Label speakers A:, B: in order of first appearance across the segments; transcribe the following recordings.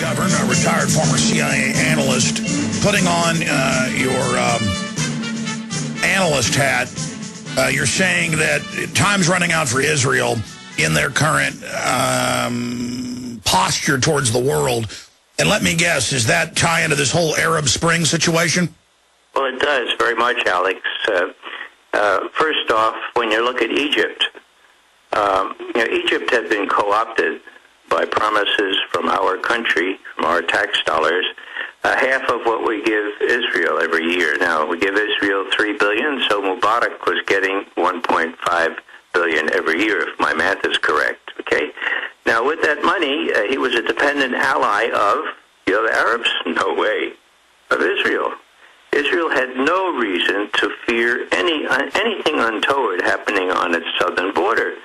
A: McGovern, a retired former CIA analyst, putting on your analyst hat. You're saying that time's running out for Israel in their current posture towards the world. And let me guess, does that tie into this whole Arab Spring situation?
B: Well, it does very much, Alex. First off, when you look at Egypt, Egypt had been co-opted by promises from our country, from our tax dollars, half of what we give Israel every year. Now, we give Israel $3 billion, so Mubarak was getting $1.5 billion every year, if my math is correct. Okay. Now, with that money, he was a dependent ally of the other Arabs? No way. Of Israel. Israel had no reason to fear anything untoward happening on its southern border.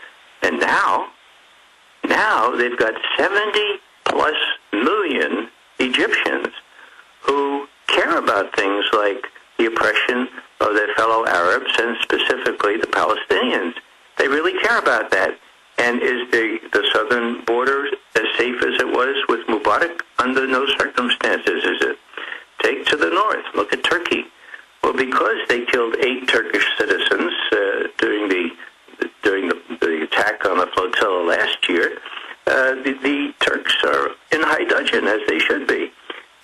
B: And now they've got 70-plus million Egyptians who care about things like the oppression of their fellow Arabs and specifically the Palestinians. They really care about that. And is the southern border as safe as it was with Mubarak? Under no circumstances is it. Take to the north. Look at Turkey. Well, because they killed 8 Turkish citizens during the attack on the flotilla last year, the Turks are in high dudgeon, as they should be.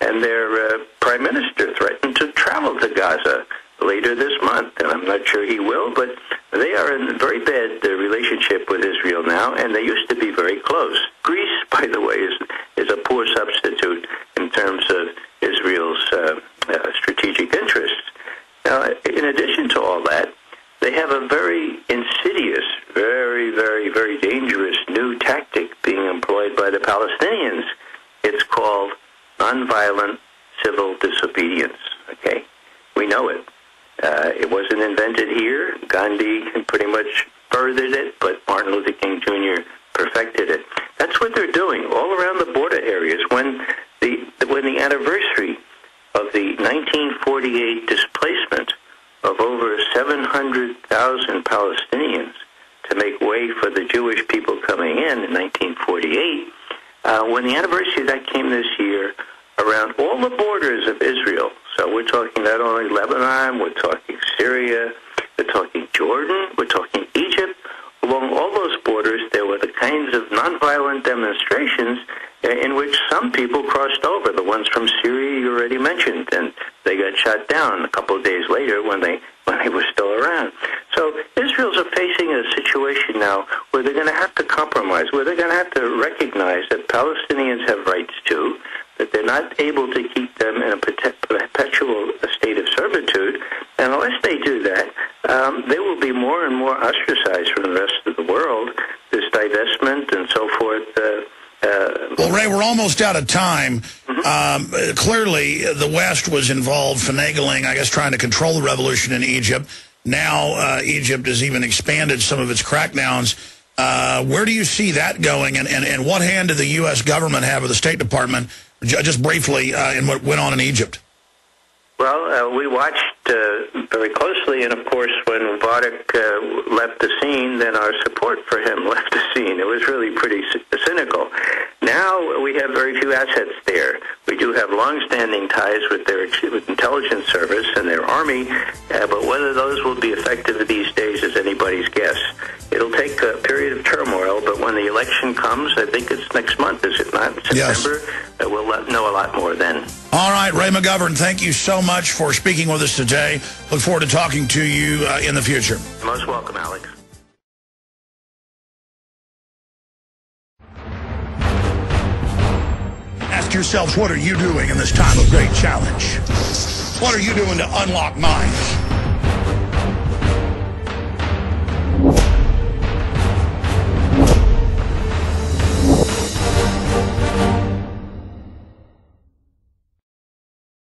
B: And their prime minister threatened to travel to Gaza later this month, and I'm not sure he will, but they are in a very bad relationship with Israel now, and they used to be very close. Greece, by the way, is a poor substitute in terms of Israel's strategic interests. Now, in addition to all that, they have a very insidious, very, very, very dangerous new tactic being employed by the Palestinians. It's called nonviolent civil disobedience, okay? We know it. It wasn't invented here. Gandhi pretty much furthered it, but Martin Luther King Jr. perfected it. That's what they're doing all around the border areas. When the anniversary of the 1948 displacement of over 700,000 Palestinians to make way for the Jewish people coming in 1948, when the anniversary of that came this year, around all the borders of Israel, so we're talking not only Lebanon, we're talking Syria, we're talking Jordan, we're talking Egypt. Along all those borders, there were the kinds of nonviolent demonstrations in which some people crossed over. The ones from Syria you already mentioned, and they got shot down a couple of days later when they were still around. So Israel's facing a situation now where they're going to have to compromise, where they're going to have to recognize that Palestinians have rights too, that they're not able to keep them in a perpetual state of servitude, and unless they do that, they will be more and more ostracized from the rest of the world, this divestment and so forth.
A: Well, Ray, we're almost out of time. Clearly, the West was involved finagling, I guess, trying to control the revolution in Egypt. Now, Egypt has even expanded some of its crackdowns. Where do you see that going, and what hand did the U.S. government have, or the State Department, just briefly, in what went on in Egypt?
B: Well, we watched very closely, and of course, when Mubarak left the scene, then our support for him left the scene. It was really pretty cynical. Now we have very few assets there. We do have long-standing ties with their intelligence service and their army, but whether those will be effective these days is anybody's guess. It'll take a period of turmoil, but when the election comes, I think it's next month, is it not? September?
A: Yes.
B: We'll know a lot more then.
A: All right, Ray McGovern, thank you so much for speaking with us today. Look forward to talking to you in the future.
B: You're most welcome, Alex.
A: Ask yourselves, what are you doing in this time of great challenge? What are you doing to unlock minds?